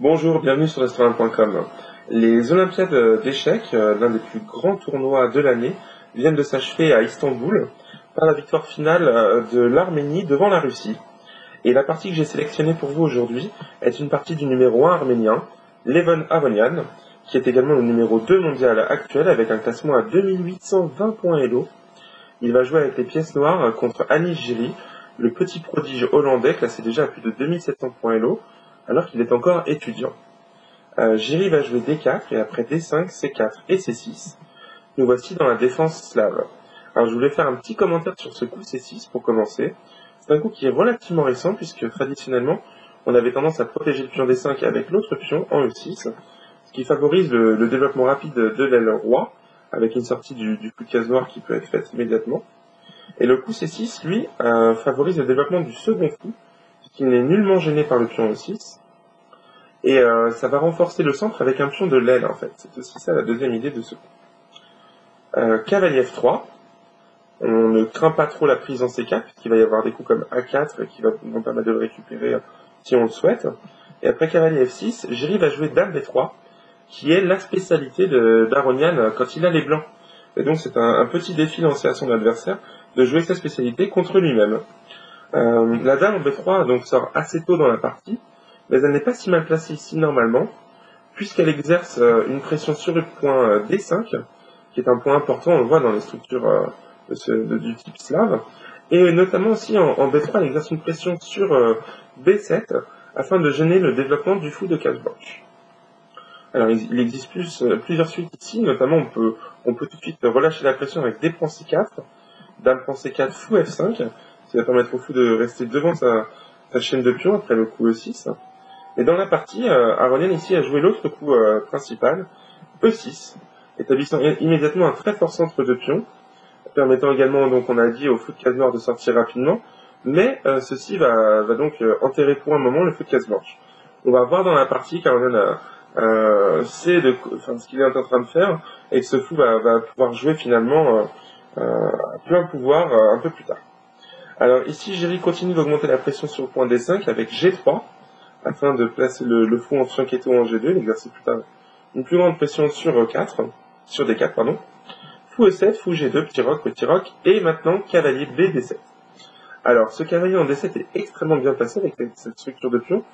Bonjour, bienvenue sur restaurant.com. Les Olympiades d'échecs, l'un des plus grands tournois de l'année, viennent de s'achever à Istanbul par la victoire finale de l'Arménie devant la Russie. Et la partie que j'ai sélectionnée pour vous aujourd'hui est une partie du numéro 1 arménien, Levon Aronian, qui est également le numéro 2 mondial actuel avec un classement à 2820 points Elo. Il va jouer avec les pièces noires contre Anish Giri, le petit prodige hollandais classé déjà à plus de 2700 points Elo, alors qu'il est encore étudiant. Giri va jouer D4 et après D5, C4 et C6. Nous voici dans la défense slave. Alors je voulais faire un petit commentaire sur ce coup C6 pour commencer. C'est un coup qui est relativement récent puisque traditionnellement on avait tendance à protéger le pion D5 avec l'autre pion en E6, ce qui favorise le développement rapide de l'aile roi avec une sortie du coup de case noire qui peut être faite immédiatement. Et le coup C6, lui, favorise le développement du second coup, qui n'est nullement gêné par le pion E6. Et ça va renforcer le centre avec un pion de l'aile, en fait. C'est aussi ça la deuxième idée de ce coup. Cavalier F3. On ne craint pas trop la prise en C4, puisqu'il va y avoir des coups comme A4 qui vont permettre de le récupérer si on le souhaite. Et après cavalier F6, Giri va jouer Dame B3, qui est la spécialité d'Aronian quand il a les blancs. Et donc c'est un petit défi lancé à son adversaire de jouer sa spécialité contre lui-même. La Dame en B3 donc sort assez tôt dans la partie, mais elle n'est pas si mal placée ici normalement, puisqu'elle exerce une pression sur le point D5, qui est un point important, on le voit dans les structures du type slave, et notamment aussi en B3, elle exerce une pression sur B7, afin de gêner le développement du fou de case blanche. Alors il existe plusieurs suites ici, notamment on peut tout de suite relâcher la pression avec D prend C4, Dame prend C4, fou F5, qui va permettre au fou de rester devant sa chaîne de pions après le coup E6. Et dans la partie, Aronian ici a joué l'autre coup principal, E6, établissant immédiatement un très fort centre de pions, permettant également, donc on a dit, au fou de case noire de sortir rapidement, mais ceci va donc enterrer pour un moment le fou de case blanche. On va voir dans la partie qu'Aronian sait ce qu'il est en train de faire, et que ce fou va pouvoir jouer finalement à plein pouvoir un peu plus tard. Alors ici, Giri continue d'augmenter la pression sur le point D5 avec G3, afin de placer le fou en fianchetto en G2, d'exercer plus tard une plus grande pression sur D4, pardon. Fou E7, fou G2, petit roc, et maintenant cavalier B D7. Alors, ce cavalier en D7 est extrêmement bien placé avec cette structure de pion,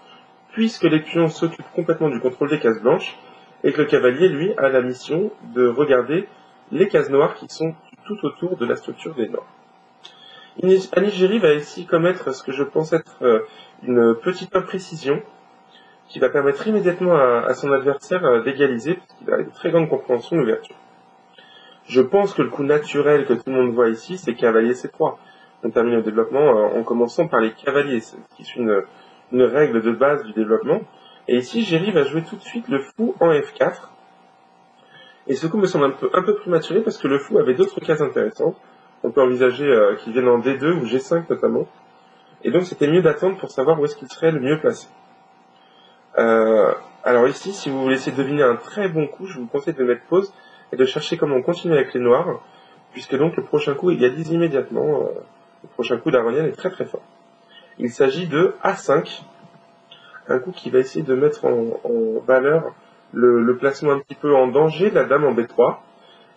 puisque les pions s'occupent complètement du contrôle des cases blanches, et que le cavalier, lui, a la mission de regarder les cases noires qui sont tout autour de la structure des noirs. Anish Giri va ici commettre ce que je pense être une petite imprécision qui va permettre immédiatement à son adversaire d'égaliser, parce qu'il a une très grande compréhension de l'ouverture. Je pense que le coup naturel que tout le monde voit ici, c'est cavalier C3. On termine le développement en commençant par les cavaliers, ce qui est une règle de base du développement. Et ici, Giri va jouer tout de suite le fou en F4. Et ce coup me semble un peu prématuré parce que le fou avait d'autres cases intéressantes. On peut envisager qu'il vienne en D2 ou G5 notamment. Et donc c'était mieux d'attendre pour savoir où est-ce qu'il serait le mieux placé. Alors ici, si vous voulez essayer de deviner un très bon coup, je vous conseille de mettre pause et de chercher comment on continue avec les noirs, puisque donc le prochain coup égalise immédiatement. Le prochain coup d'Aronian est très très fort. Il s'agit de A5, un coup qui va essayer de mettre en valeur le placement un petit peu en danger de la dame en B3,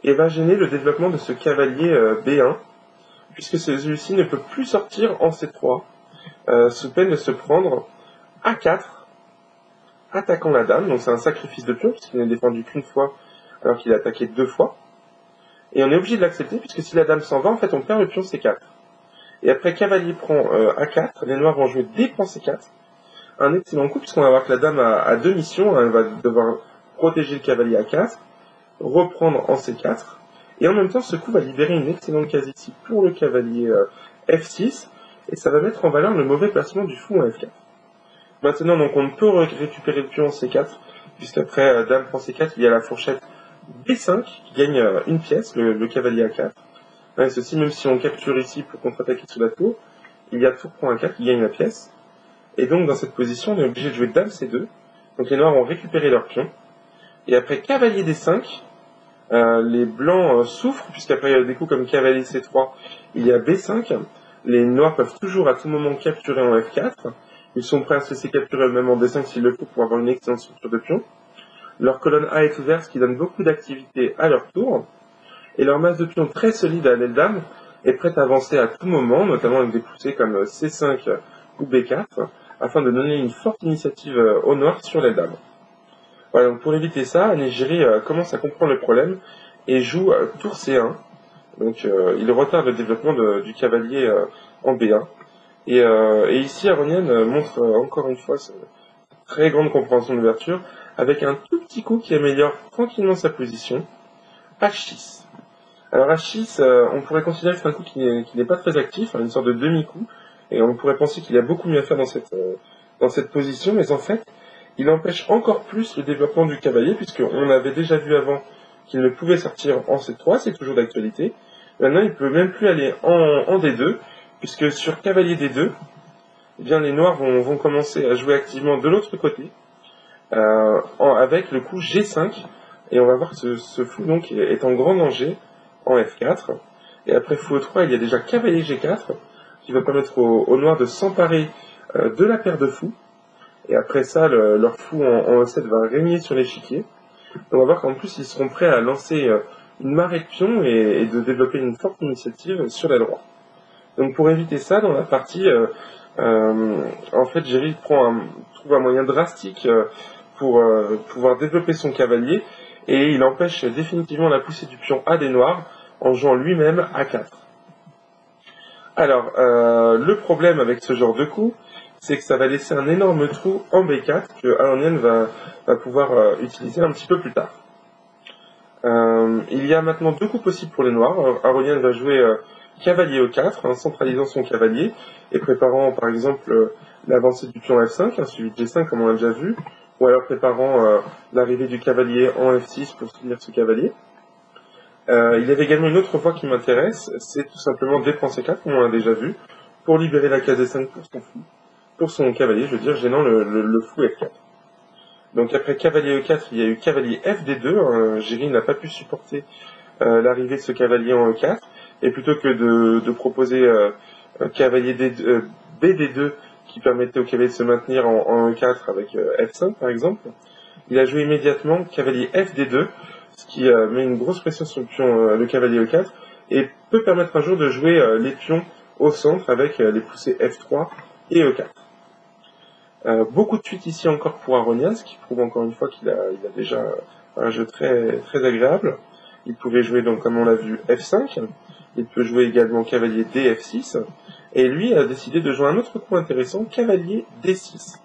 et va gêner le développement de ce cavalier B1, puisque celui-ci ne peut plus sortir en C3, sous peine de se prendre A4, attaquant la dame, donc c'est un sacrifice de pion, puisqu'il n'est défendu qu'une fois, alors qu'il a attaqué 2 fois. Et on est obligé de l'accepter, puisque si la dame s'en va, en fait, on perd le pion C4. Et après, cavalier prend A4, les noirs vont jouer D prend C4. Un excellent coup, puisqu'on va voir que la dame a 2 missions, elle va devoir protéger le cavalier A4, reprendre en C4, et en même temps, ce coup va libérer une excellente case ici pour le cavalier F6, et ça va mettre en valeur le mauvais placement du fou en F4. Maintenant, donc, on ne peut récupérer le pion en C4, puisqu'après dame prend C4, il y a la fourchette B5 qui gagne une pièce, le cavalier A4. Et ceci, même si on capture ici pour contre-attaquer sur la tour, il y a tour prend A4 qui gagne la pièce. Et donc, dans cette position, on est obligé de jouer dame C2. Donc, les noirs ont récupéré leur pion. Et après cavalier D5, les blancs souffrent, puisqu'après il y a des coups comme cavalier C3, il y a B5. Les noirs peuvent toujours à tout moment capturer en F4. Ils sont prêts à se laisser capturer eux-mêmes en D5 s'il le faut pour avoir une excellente structure de pion. Leur colonne A est ouverte, ce qui donne beaucoup d'activité à leur tour. Et leur masse de pions très solide à l'aile dame est prête à avancer à tout moment, notamment avec des poussées comme C5 ou B4, afin de donner une forte initiative au noir sur l'aile dame. Voilà, donc pour éviter ça, Négiri commence à comprendre le problème et joue tour C1. Donc il retarde le développement du cavalier en B1. Et ici, Aronian montre encore une fois sa très grande compréhension de l'ouverture, avec un tout petit coup qui améliore tranquillement sa position, H6. Alors H6, on pourrait considérer que c'est un coup qui n'est pas très actif, une sorte de demi-coup, et on pourrait penser qu'il y a beaucoup mieux à faire dans cette position, mais en fait, il empêche encore plus le développement du cavalier, puisqu'on avait déjà vu avant qu'il ne pouvait sortir en C3, c'est toujours d'actualité. Maintenant, il ne peut même plus aller en D2, puisque sur cavalier D2, eh bien, les noirs vont commencer à jouer activement de l'autre côté, avec le coup G5, et on va voir que ce fou donc est en grand danger en F4. Et après fou E3, il y a déjà cavalier G4, qui va permettre aux noirs de s'emparer de la paire de fous. Et après ça, leur fou en E7 va régner sur l'échiquier. On va voir qu'en plus, ils seront prêts à lancer une marée de pions et de développer une forte initiative sur la droite. Donc pour éviter ça, dans la partie, en fait, Jerry trouve un moyen drastique pour pouvoir développer son cavalier, et il empêche définitivement la poussée du pion A des noirs en jouant lui-même A4. Alors, le problème avec ce genre de coup, c'est que ça va laisser un énorme trou en B4 que Aronian va pouvoir utiliser un petit peu plus tard. Il y a maintenant deux coups possibles pour les noirs. Aronian va jouer cavalier E4, centralisant son cavalier et préparant par exemple l'avancée du pion F5, suivi de G5 comme on l'a déjà vu, ou alors préparant l'arrivée du cavalier en F6 pour soutenir ce cavalier. Il y avait également une autre voie qui m'intéresse, c'est tout simplement défend C4, comme on l'a déjà vu, pour libérer la case D5 pour son cavalier, je veux dire, gênant le fou F4. Donc après cavalier E4, il y a eu cavalier FD2, Jerry n'a pas pu supporter l'arrivée de ce cavalier en E4, et plutôt que de proposer cavalier BD2 qui permettait au cavalier de se maintenir en E4 avec F5 par exemple, il a joué immédiatement cavalier FD2, ce qui met une grosse pression sur le cavalier E4, et peut permettre un jour de jouer les pions au centre avec les poussées F3 et E4. Beaucoup de suites ici encore pour Aronian, ce qui prouve encore une fois qu'il a déjà un jeu très, très agréable. Il pouvait jouer donc, comme on l'a vu, F5, il peut jouer également cavalier D, F6, et lui a décidé de jouer un autre coup intéressant, cavalier D6.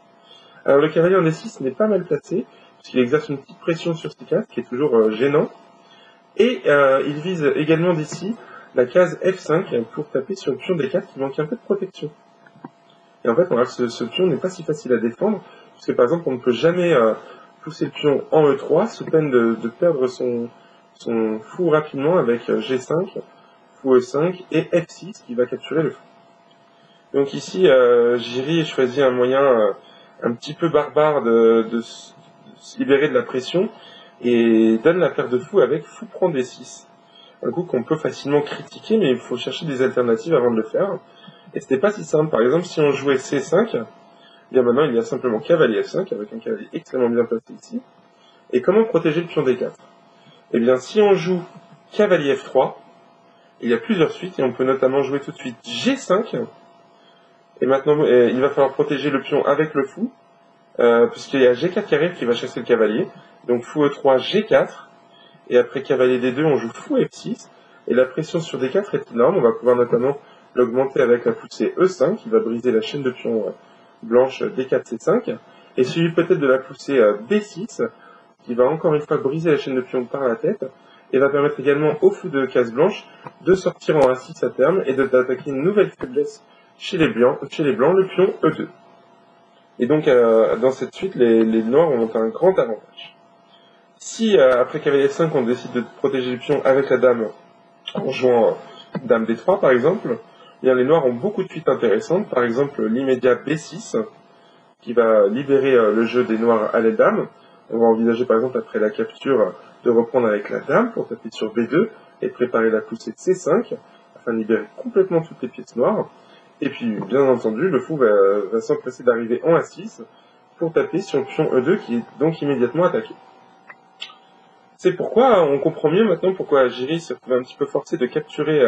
Alors le cavalier en D6 n'est pas mal placé, puisqu'il exerce une petite pression sur C4, qui est toujours gênant, et il vise également d'ici la case F5 pour taper sur le pion D4 qui manque un peu de protection. Et en fait, on voit que ce pion n'est pas si facile à défendre, puisque par exemple, on ne peut jamais pousser le pion en E3 sous peine de perdre son fou rapidement avec G5, fou E5 et F6 qui va capturer le fou. Donc ici, Jiri choisit un moyen un petit peu barbare de se libérer de la pression et donne la paire de fou avec fou prend D6. Un coup qu'on peut facilement critiquer, mais il faut chercher des alternatives avant de le faire. Et c'était pas si simple. Par exemple, si on jouait C5, bien maintenant il y a simplement cavalier F5 avec un cavalier extrêmement bien placé ici. Et comment protéger le pion D4? Eh bien, si on joue cavalier F3, il y a plusieurs suites et on peut notamment jouer tout de suite G5. Et maintenant, il va falloir protéger le pion avec le fou, puisqu'il y a G4 qui arrive qui va chasser le cavalier. Donc fou E3, G4. Et après cavalier D2, on joue fou F6. Et la pression sur D4 est énorme. On va pouvoir notamment l'augmenter avec la poussée E5 qui va briser la chaîne de pions blanche D4, C5. Et suivi peut-être de la poussée B6 qui va encore une fois briser la chaîne de pions par la tête. Et va permettre également au fou de case blanche de sortir en A6 à terme et d'attaquer une nouvelle faiblesse chez les blancs, le pion E2. Et donc, dans cette suite, les noirs ont un grand avantage. Si, après cavalier F5, on décide de protéger le pion avec la dame, en jouant dame D3, par exemple, eh bien, les noirs ont beaucoup de suites intéressantes. Par exemple, l'immédiat B6, qui va libérer le jeu des noirs à l'aile dame. On va envisager, par exemple, après la capture, de reprendre avec la dame pour taper sur B2 et préparer la poussée de C5, afin de libérer complètement toutes les pièces noires. Et puis, bien entendu, le fou va s'empresser d'arriver en A6 pour taper sur le pion E2 qui est donc immédiatement attaqué. C'est pourquoi on comprend mieux maintenant pourquoi Jiří se trouve un petit peu forcé de capturer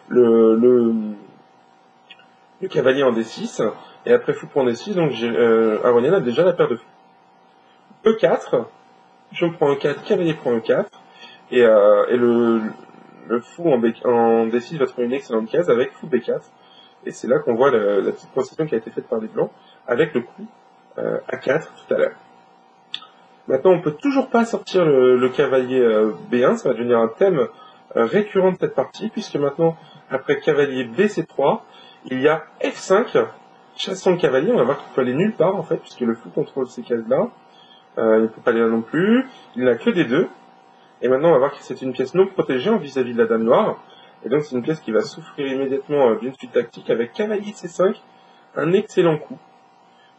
le cavalier en D6, et après fou pour D6, donc Aronian a déjà la paire de fous. E4, pion prend E4, cavalier prend E4, et le fou en D6 va trouver une excellente case avec fou B4, et c'est là qu'on voit la petite concession qui a été faite par les blancs, avec le coup A4 tout à l'heure. Maintenant, on peut toujours pas sortir le cavalier B1, ça va devenir un thème récurrent de cette partie, puisque maintenant, après cavalier BC3, il y a F5, chassant le cavalier, on va voir qu'il peut aller nulle part en fait, puisque le fou contrôle ces cases-là, il ne peut pas aller là non plus, il n'a que des deux, et maintenant on va voir que c'est une pièce non protégée vis-à-vis de la dame noire, et donc c'est une pièce qui va souffrir immédiatement d'une suite tactique avec cavalier C5, un excellent coup,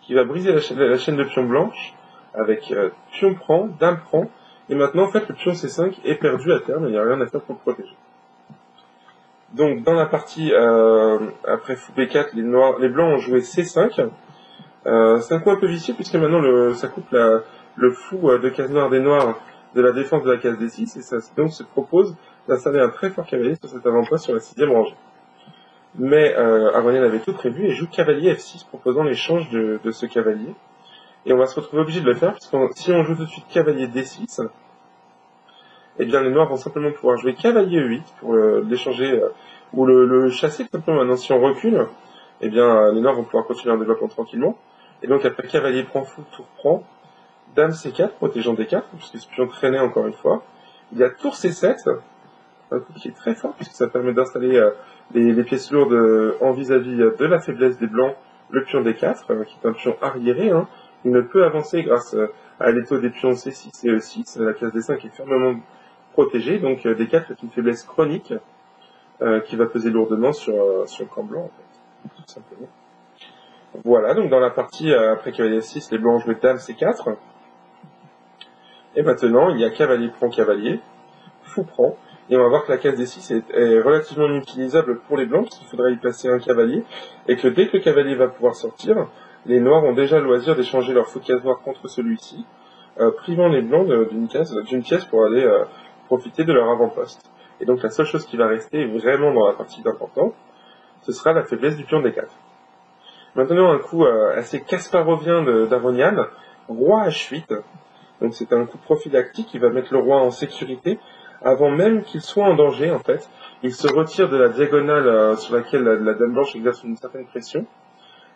qui va briser la chaîne de pions blanche, avec pion prend, dame prend, et maintenant en fait le pion C5 est perdu à terme, il n'y a rien à faire pour le protéger. Donc dans la partie après fou B4, les blancs ont joué C5. C'est un coup un peu vicieux puisque maintenant ça coupe le fou de case noire des noirs de la défense de la case D6 et ça donc se propose d'installer un très fort cavalier sur cet avant-poste sur la 6e rangée. Mais Aronian avait tout prévu et joue cavalier F6 proposant l'échange de ce cavalier. Et on va se retrouver obligé de le faire parce que si on joue tout de suite cavalier D6, eh bien les noirs vont simplement pouvoir jouer cavalier E8 pour l'échanger ou le chasser tout simplement. Maintenant si on recule, eh bien les noirs vont pouvoir continuer leur développement tranquillement. Et donc après cavalier prend fou, tour prend, dame C4 protégeant D4, puisque ce pion traînait encore une fois. Il y a tour C7, un coup qui est très fort puisque ça permet d'installer les pièces lourdes en vis-à-vis de la faiblesse des blancs, le pion D4, qui est un pion arriéré. Il ne peut avancer grâce à l'étau des pions C6 et E6. La case D5 est fermement protégée, donc D4 est une faiblesse chronique qui va peser lourdement sur le camp blanc, en fait, tout simplement. Voilà, donc dans la partie après cavalier F6, les blancs ont joué dame C4. Et maintenant, il y a cavalier prend cavalier, fou prend, et on va voir que la case D6 est relativement inutilisable pour les blancs, parce qu'il faudrait y placer un cavalier, et que dès que le cavalier va pouvoir sortir, les noirs ont déjà le loisir d'échanger leur fou de case noire contre celui-ci, privant les blancs d'une pièce pour aller profiter de leur avant-poste. Et donc la seule chose qui va rester vraiment dans la partie d'important, ce sera la faiblesse du pion D4. Maintenant, un coup assez kasparovien d'Aronian, roi H8. Donc c'est un coup prophylactique qui va mettre le roi en sécurité avant même qu'il soit en danger en fait. Il se retire de la diagonale sur laquelle la dame blanche exerce une certaine pression.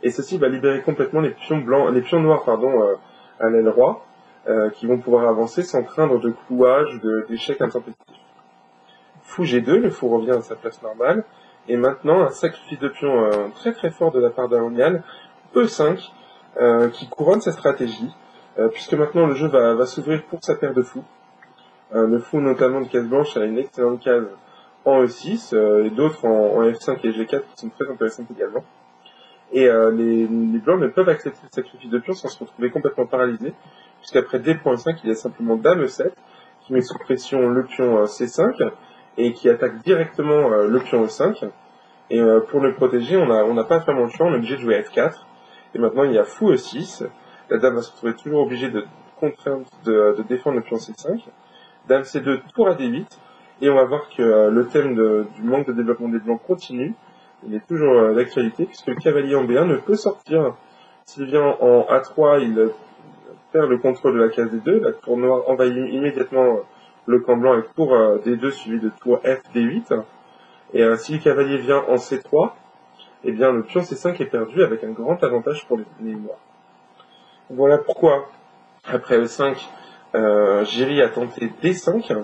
Et ceci va libérer complètement les pions noirs à l'aile roi, qui vont pouvoir avancer sans craindre de clouage ou d'échec intempestif. Fou G2, le fou revient à sa place normale. Et maintenant, un sacrifice de pion très très fort de la part d'Aronian, E5, qui couronne sa stratégie, puisque maintenant le jeu va s'ouvrir pour sa paire de fous. Le fou notamment de case blanche a une excellente case en E6, et d'autres en F5 et G4 qui sont très intéressantes également. Et les blancs ne peuvent accepter le sacrifice de pion sans se retrouver complètement paralysés, puisqu'après D pour E5, il y a simplement dame E7, qui met sous pression le pion C5, et qui attaque directement le pion E5. Et pour le protéger, on n'a pas vraiment le choix, on est obligé de jouer F4. Et maintenant, il y a fou E6. La dame va se retrouver toujours obligée de contraindre de défendre le pion C5. Dame C2, tour à D8. Et on va voir que le thème du manque de développement des blancs continue. Il est toujours d'actualité, puisque le cavalier en B1 ne peut sortir. S'il vient en A3, il perd le contrôle de la case D2. La tour noire envahit immédiatement le camp blanc avec tour D2 suivi de tour F D8. Et si le cavalier vient en C3, eh bien le pion C5 est perdu avec un grand avantage pour les noirs. Voilà pourquoi, après E5, Jiří a tenté D5,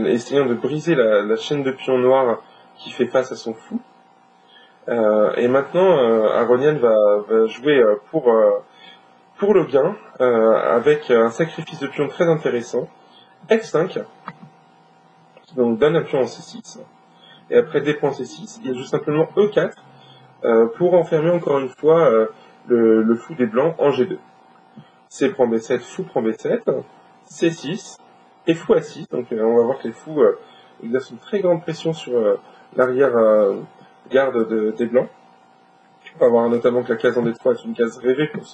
essayant de briser la chaîne de pions noirs qui fait face à son fou. Et maintenant, Aronian va jouer pour le gain, avec un sacrifice de pion très intéressant, F5, qui donc donne un pion en C6. Et après D point C6, il joue simplement E4 pour enfermer encore une fois le fou des blancs en G2. C prend B7, fou prend B7, C6 et fou A6. Donc on va voir que les fous exercent une très grande pression sur l'arrière garde des blancs. On va voir notamment que la case en D3 est une case rêvée pour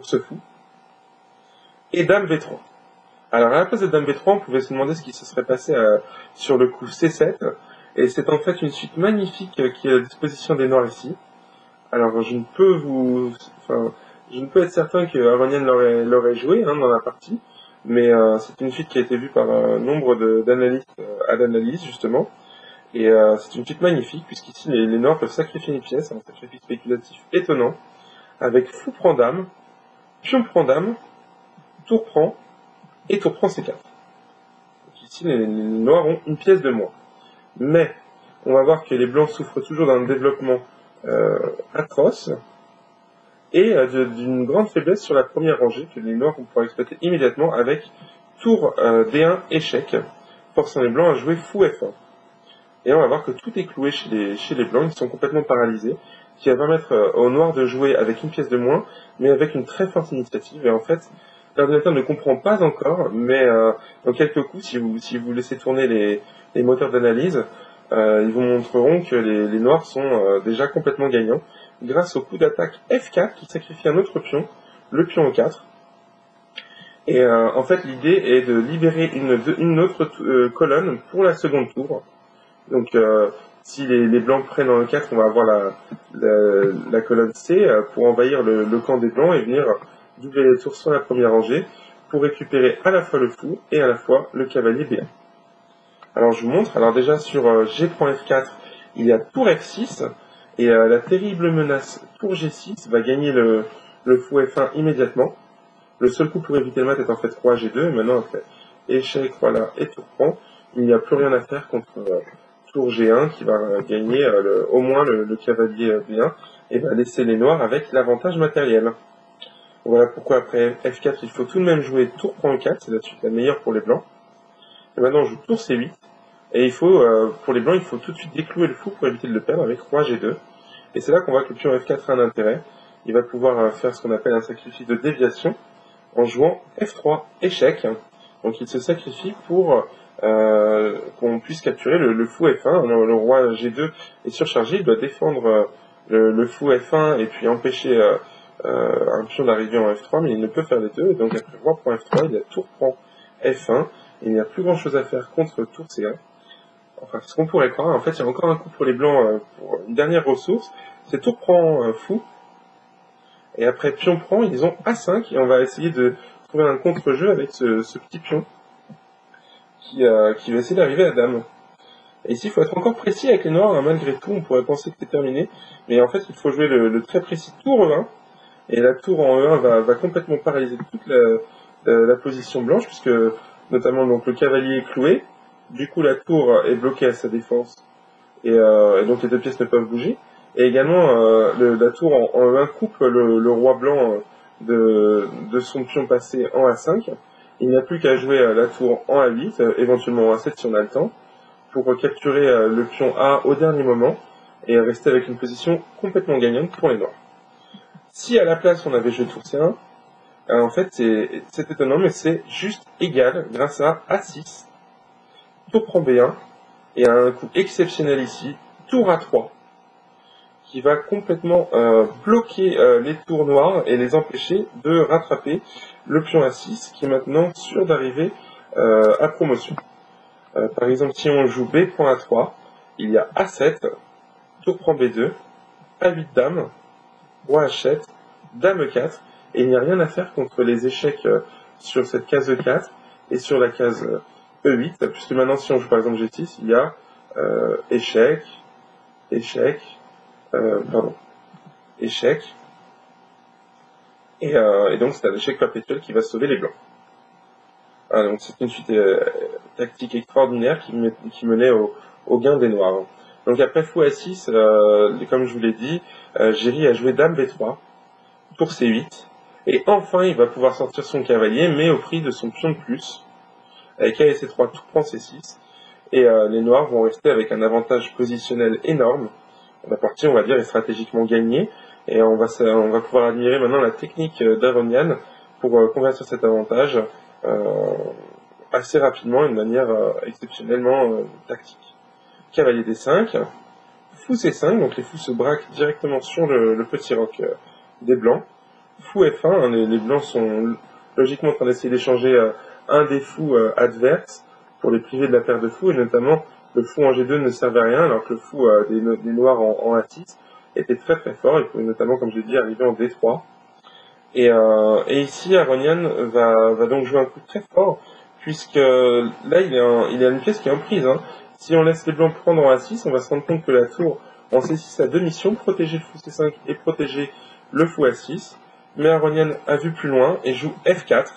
ce fou. Et Dame V3. Alors à la place de Dame V3, on pouvait se demander ce qui se serait passé sur le coup C7. Et c'est en fait une suite magnifique qui est à la disposition des Noirs ici. Alors je ne peux être certain que Aronian l'aurait joué dans la partie, mais c'est une suite qui a été vue par nombre d'analystes à l'analyse justement. Et c'est une suite magnifique, puisqu'ici les Noirs peuvent sacrifier une pièce, un sacrifice spéculatif étonnant, avec fou prend dame, pion prend dame, tour prend, et tour prend C4. Donc ici les Noirs ont une pièce de moins. Mais on va voir que les Blancs souffrent toujours d'un développement atroce, et d'une grande faiblesse sur la première rangée, que les Noirs vont pouvoir exploiter immédiatement avec tour D1 échec, forçant les Blancs à jouer fou F1. Et on va voir que tout est cloué chez les Blancs, ils sont complètement paralysés, ce qui va permettre aux Noirs de jouer avec une pièce de moins, mais avec une très forte initiative. Et en fait, l'ordinateur ne comprend pas encore, mais dans quelques coups, si vous laissez tourner les moteurs d'analyse, ils vous montreront que les Noirs sont déjà complètement gagnants, grâce au coup d'attaque F4 qui sacrifie un autre pion, le pion E4. Et en fait, l'idée est de libérer une autre colonne pour la seconde tour. Donc, si les Blancs prennent en E4, on va avoir la colonne C pour envahir le camp des Blancs et venir doubler les tours sur la première rangée pour récupérer à la fois le fou et à la fois le cavalier B1. Alors, je vous montre. Alors déjà, sur G prend F4, il y a tour F6 et la terrible menace tour G6 va gagner le fou F1 immédiatement. Le seul coup pour éviter le mat est en fait roi G2. Et maintenant, après échec, voilà, et tour prend, il n'y a plus rien à faire contre tour G1 qui va gagner au moins le cavalier B1 et va laisser les Noirs avec l'avantage matériel. Voilà pourquoi après F4 il faut tout de même jouer tour prend 4, c'est la suite la meilleure pour les Blancs. Et maintenant on joue tour C8 et il faut pour les Blancs il faut tout de suite déclouer le fou pour éviter de le perdre avec roi G2. Et c'est là qu'on voit que le pion F4 a un intérêt. Il va pouvoir faire ce qu'on appelle un sacrifice de déviation en jouant F3 échec. Donc il se sacrifie pour qu'on puisse capturer le fou F1. Le roi G2 est surchargé, il doit défendre le fou F1 et puis empêcher un pion d'arriver en F3, mais il ne peut faire les deux. Et donc après roi prend F3, il y a tour prend F1, et il n'y a plus grand chose à faire contre tour C1. Enfin, ce qu'on pourrait croire, en fait, il y a encore un coup pour les Blancs pour une dernière ressource, c'est tour prend fou, et après pion prend, ils ont A5, et on va essayer de trouver un contre-jeu avec ce petit pion qui va essayer d'arriver à dame. Et ici, il faut être encore précis avec les Noirs, malgré tout, on pourrait penser que c'est terminé, mais en fait, il faut jouer le très précis tour E1, et la tour en E1 va complètement paralyser toute la position blanche, puisque notamment donc, le cavalier est cloué, du coup la tour est bloquée à sa défense, et donc les deux pièces ne peuvent bouger, et également la tour en E1 coupe le roi blanc de son pion passé en A5. Il n'y a plus qu'à jouer la tour en A8, éventuellement en A7 si on a le temps, pour capturer le pion A au dernier moment, et rester avec une position complètement gagnante pour les Noirs. Si à la place on avait joué tour C1, en fait c'est étonnant, mais c'est juste égal grâce à A6, tour prend B1, et un coup exceptionnel ici, tour A3, qui va complètement bloquer les tours noirs et les empêcher de rattraper le pion A6, qui est maintenant sûr d'arriver à promotion. Par exemple, si on joue B prend A3, il y a A7, tour prend B2, A8 dame, roi H7, dame E4, et il n'y a rien à faire contre les échecs sur cette case E4 et sur la case E8, puisque maintenant si on joue par exemple G6, il y a échec, échec, échec, et donc c'est un échec perpétuel qui va sauver les Blancs. Donc c'est une suite tactique extraordinaire qui menait au gain des Noirs. Donc après fou A6, comme je vous l'ai dit, Géry a joué dame B3, tour C8, et enfin il va pouvoir sortir son cavalier, mais au prix de son pion de plus, avec A et C3, tout prend C6, et les Noirs vont rester avec un avantage positionnel énorme. La partie, on va dire, est stratégiquement gagnée, et on va pouvoir admirer maintenant la technique d'Aronian pour convertir cet avantage assez rapidement et de manière exceptionnellement tactique. Cavalier D5, fou C5, donc les fous se braquent directement sur le petit roc des blancs. Fou F1, hein, les blancs sont logiquement en train d'essayer d'échanger un des fous adverses pour les priver de la paire de fous, et notamment le fou en G2 ne servait à rien, alors que le fou des noirs en A6 était très très fort, il pouvait notamment, comme je l'ai dit, arriver en D3. Et ici, Aronian va donc jouer un coup très fort, puisque là, il a une pièce qui est en prise. Hein. Si on laisse les blancs prendre en A6, on va se rendre compte que la tour en C6 a deux missions, protéger le fou C5 et protéger le fou A6. Mais Aronian a vu plus loin et joue F4,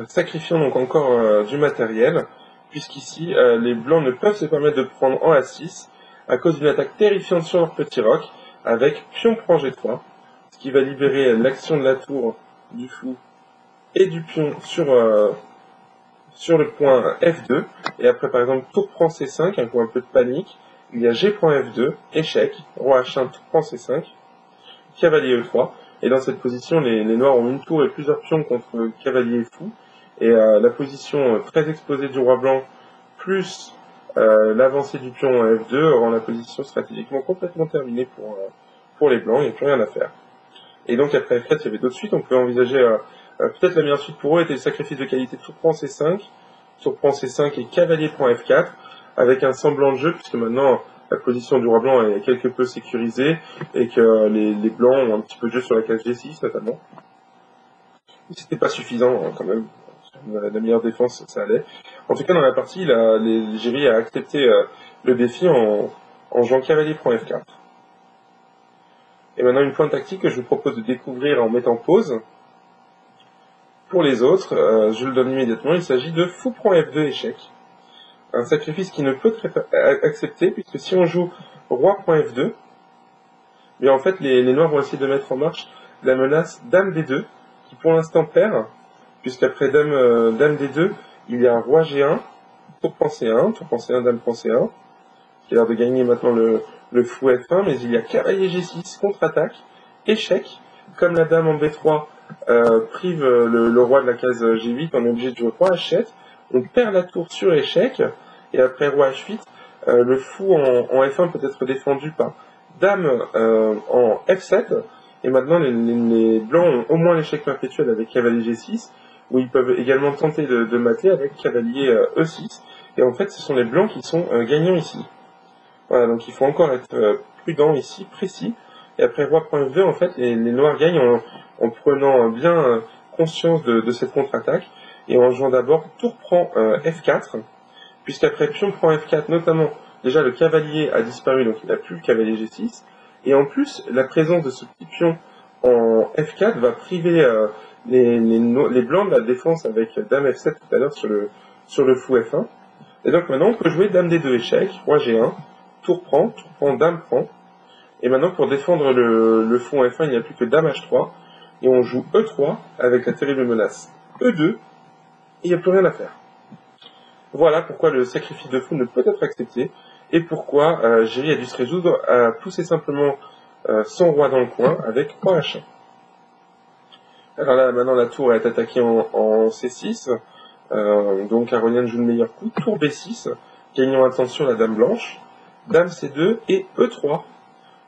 sacrifiant donc encore du matériel, puisqu'ici, les blancs ne peuvent se permettre de prendre en A6 à cause d'une attaque terrifiante sur leur petit roc, avec pion prend G3, ce qui va libérer l'action de la tour du fou et du pion sur le point F2. Et après, par exemple, tour prend C5, un coup un peu de panique, il y a G prend F2, échec, roi H1, tour prend C5, cavalier E3. Et dans cette position, les noirs ont une tour et plusieurs pions contre cavalier et fou. Et la position très exposée du roi blanc, plus l'avancée du pion F2, rend la position stratégiquement complètement terminée pour les blancs, il n'y a plus rien à faire. Et donc après F4, il y avait d'autres suites, on peut envisager, peut-être la meilleure suite pour eux était le sacrifice de qualité tour prend C5 et cavalier prend F4, avec un semblant de jeu, puisque maintenant la position du roi blanc est quelque peu sécurisée, et que les blancs ont un petit peu de jeu sur la case G6 notamment. Mais c'était pas suffisant hein, quand même, la meilleure défense ça allait. En tout cas dans la partie, l'Algérie a accepté le défi en jouant cavalier prend F4. Et maintenant une pointe tactique que je vous propose de découvrir en mettant pause. Pour les autres, je le donne immédiatement, il s'agit de fou prend F2 échec. Un sacrifice qui ne peut être accepté, puisque si on joue roi prend F2, bien en fait les noirs vont essayer de mettre en marche la menace dame D2, qui pour l'instant perd, puisqu'après dame D2, il y a roi G1, tour prend C1, dame prend C1, qui a l'air de gagner maintenant le fou F1, mais il y a cavalier G6, contre-attaque, échec, comme la dame en B3 prive le roi de la case G8, on est obligé de jouer roi H7, on perd la tour sur échec, et après roi H8, le fou en F1 peut être défendu par dame en F7, et maintenant les blancs ont au moins l'échec perpétuel avec cavalier G6, où ils peuvent également tenter de mater avec cavalier E6, et en fait ce sont les blancs qui sont gagnants ici. Voilà, donc il faut encore être prudent ici, précis, et après roi prend F2, en fait les noirs gagnent en prenant bien conscience de cette contre-attaque, et en jouant d'abord tour prend F4, puisqu'après pion prend F4, notamment, déjà le cavalier a disparu, donc il n'a plus le cavalier G6, et en plus, la présence de ce petit pion en F4 va priver les blancs de la défense avec dame F7 tout à l'heure sur le fou F1. Et donc maintenant, on peut jouer dame D2 échec, roi G1, tour prend, dame prend, et maintenant pour défendre le fou en F1, il n'y a plus que dame H3, et on joue E3 avec la terrible menace E2, et il n'y a plus rien à faire. Voilà pourquoi le sacrifice de fou ne peut être accepté, et pourquoi Géry a dû se résoudre à pousser simplement son roi dans le coin avec roi H1. Alors là, maintenant la tour est attaquée en C6, donc Aronian joue le meilleur coup, tour B6, gagnant attention la dame blanche, dame C2 et E3.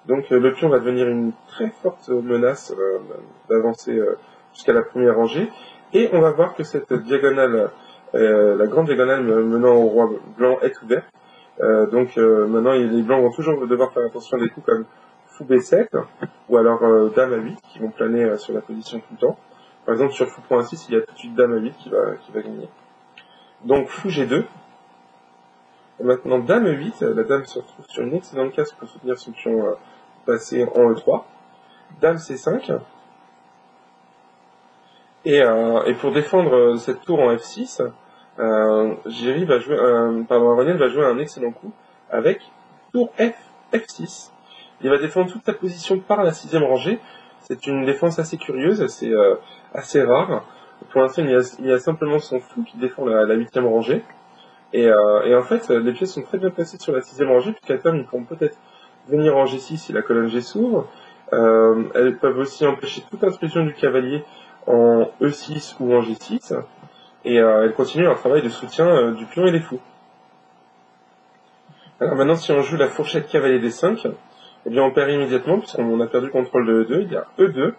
Donc le pion va devenir une très forte menace d'avancer jusqu'à la première rangée, et on va voir que cette diagonale, la grande diagonale menant au roi blanc est ouverte. Donc maintenant les blancs vont toujours devoir faire attention à des coups comme fou B7 ou alors dame A8 qui vont planer sur la position tout le temps. Par exemple sur fou prend A6, il y a tout de suite dame A8 qui va gagner. Donc fou G2. Et maintenant dame E8, la dame se retrouve sur une excellente case pour soutenir son pion passé en E3. Dame C5. Et pour défendre cette tour en F6, Géry va jouer Aronian va jouer un excellent coup avec tour F6. Il va défendre toute sa position par la 6e rangée. C'est une défense assez curieuse, assez rare. Pour l'instant, il y a simplement son fou qui défend la 8e rangée. Et en fait, les pièces sont très bien placées sur la 6e rangée, puisqu'à terme, ils pourront peut-être venir en G6 si la colonne G s'ouvre. Elles peuvent aussi empêcher toute intrusion du cavalier en E6 ou en G6. Et elles continuent leur travail de soutien du pion et des fous. Alors maintenant, si on joue la fourchette cavalier D5, eh bien on perd immédiatement, puisqu'on a perdu le contrôle de E2. Il y a E2,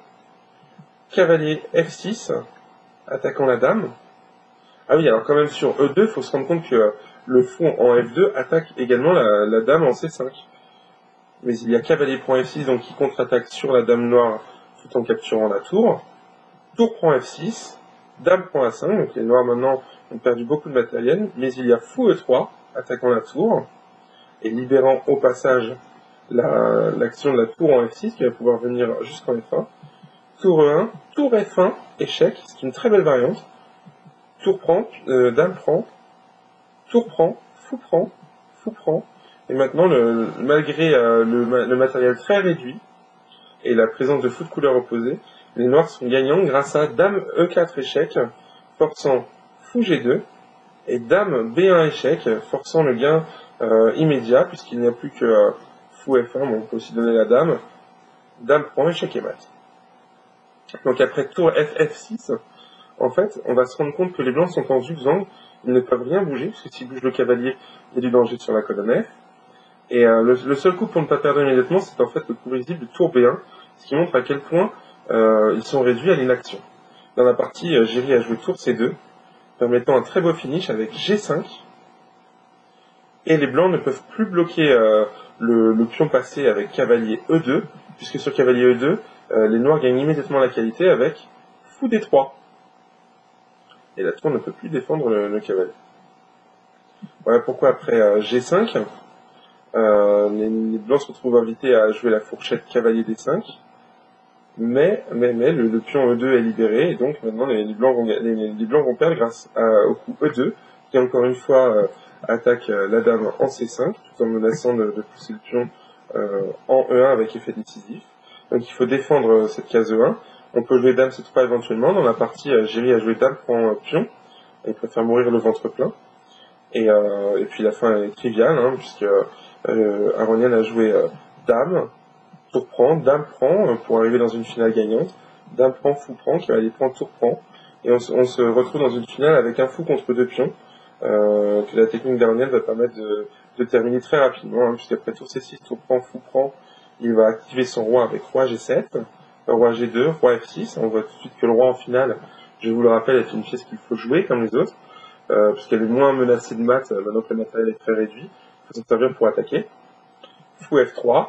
cavalier F6, attaquant la dame. Ah oui, alors quand même sur E2, il faut se rendre compte que le fou en F2 attaque également la dame en C5. Mais il y a cavalier prend F6, donc qui contre-attaque sur la dame noire tout en capturant la tour. Tour prend F6, dame prend A5, donc les noirs maintenant ont perdu beaucoup de matériel, mais il y a fou E3, attaquant la tour, et libérant au passage l'action de la tour en F6, qui va pouvoir venir jusqu'en F1. Tour E1, tour F1, échec, c'est une très belle variante. Tour prend, dame prend, tour prend, fou prend, et maintenant, malgré le matériel très réduit, et la présence de fou de couleur opposée, les noirs sont gagnants grâce à dame E4 échec, forçant fou G2, et dame B1 échec, forçant le gain immédiat, puisqu'il n'y a plus que fou F1, bon, on peut aussi donner la dame, dame prend échec et mat. Donc après tour F6, en fait, on va se rendre compte que les blancs sont en zigzag, ils ne peuvent rien bouger, parce que s'ils bougent le cavalier, il y a du danger sur la colonne F. Et le seul coup pour ne pas perdre immédiatement, c'est en fait le coup visible de tour B1, ce qui montre à quel point ils sont réduits à l'inaction. Dans la partie, Géry a joué tour C2, permettant un très beau finish avec G5, et les blancs ne peuvent plus bloquer le pion passé avec cavalier E2, puisque sur cavalier E2, les noirs gagnent immédiatement la qualité avec fou D3. Et la tour ne peut plus défendre le cavalier. Voilà pourquoi après G5, les blancs se retrouvent invités à jouer la fourchette cavalier D5, mais le pion E2 est libéré, et donc maintenant les blancs vont perdre grâce au coup E2, qui encore une fois attaque la dame en C5, tout en menaçant de pousser le pion en E1 avec effet décisif. Donc il faut défendre cette case E1. On peut jouer dame C3 éventuellement. Dans la partie, Géry a joué dame prend pion, il préfère mourir le ventre plein. Et puis la fin est triviale, hein, puisque Aronian a joué dame, tour prend, dame prend, pour arriver dans une finale gagnante. Dame prend, fou prend, cavalier prend, tour prend. Et on se retrouve dans une finale avec un fou contre deux pions, que la technique d'Aronian va permettre de terminer très rapidement, hein, puisqu'après tour C6, tour prend, fou prend, il va activer son roi avec roi G7, roi G2, roi F6. On voit tout de suite que le roi en finale, je vous le rappelle, est une pièce qu'il faut jouer comme les autres, puisqu'elle est moins menacée de mat, maintenant que le matériel est très réduit. Il faut s'en servir pour attaquer. Fou F3,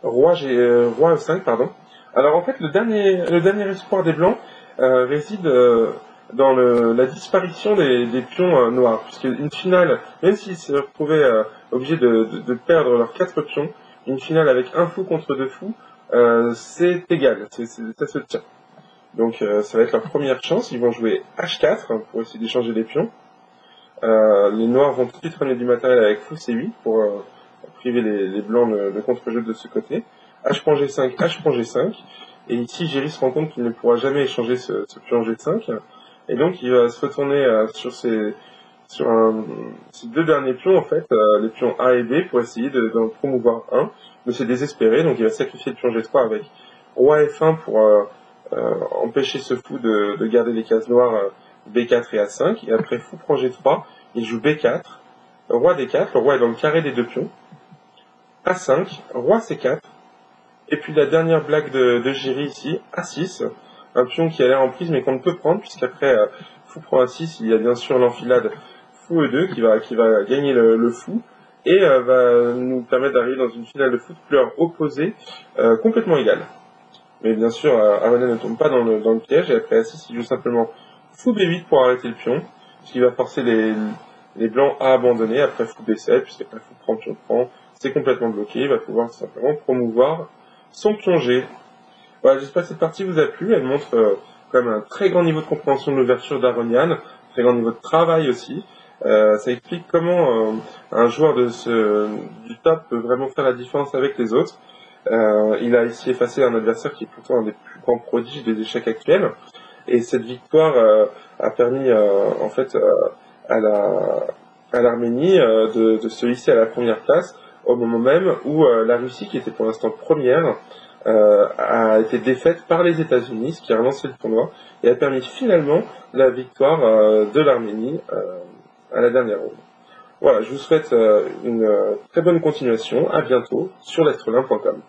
roi E5, pardon. Alors en fait, le dernier espoir des blancs réside dans la disparition des pions noirs, puisque une finale, même s'ils se retrouvaient obligés de perdre leurs 4 pions, une finale avec un fou contre deux fous, c'est égal, ça se tient. Donc ça va être leur première chance, ils vont jouer H4 pour essayer d'échanger les pions. Les noirs vont tout de suite ramener du matériel avec fou C8 pour priver les blancs de contre-jeu de ce côté. H prend G5, H prend G5. Et ici, Géry se rend compte qu'il ne pourra jamais échanger ce pion G5. Et donc, il va se retourner sur ces deux derniers pions, en fait, les pions A et B, pour essayer d'en promouvoir un. Mais c'est désespéré, donc il va sacrifier le pion G3 avec roi F1 pour empêcher ce fou de garder les cases noires B4 et A5. Et après, fou prend G3, il joue B4, roi D4, le roi est dans le carré des deux pions. A5, roi C4, et puis la dernière blague de Géry ici, A6, un pion qui a l'air en prise mais qu'on ne peut prendre, puisqu'après fou prend A6, il y a bien sûr l'enfilade fou E2 qui va gagner le fou, et va nous permettre d'arriver dans une finale de fou de couleur opposée, complètement égale. Mais bien sûr, Aronian ne tombe pas dans le piège, et après A6, il joue simplement fou B8 pour arrêter le pion, ce qui va forcer les blancs à abandonner, après fou B7, puisqu'après fou prend, pion prend, c'est complètement bloqué, il va pouvoir simplement promouvoir son pion G. Voilà, j'espère que cette partie vous a plu, elle montre quand même un très grand niveau de compréhension de l'ouverture d'Aronian, très grand niveau de travail aussi. Ça explique comment un joueur du top peut vraiment faire la différence avec les autres. Il a ici effacé un adversaire qui est pourtant un des plus grands prodiges des échecs actuels, et cette victoire a permis en fait à l'Arménie de se hisser à la première place au moment même où la Russie, qui était pour l'instant première, a été défaite par les États-Unis, ce qui a relancé le tournoi et a permis finalement la victoire de l'Arménie à la dernière ronde. Voilà, je vous souhaite une très bonne continuation. À bientôt sur l'astrolim.com.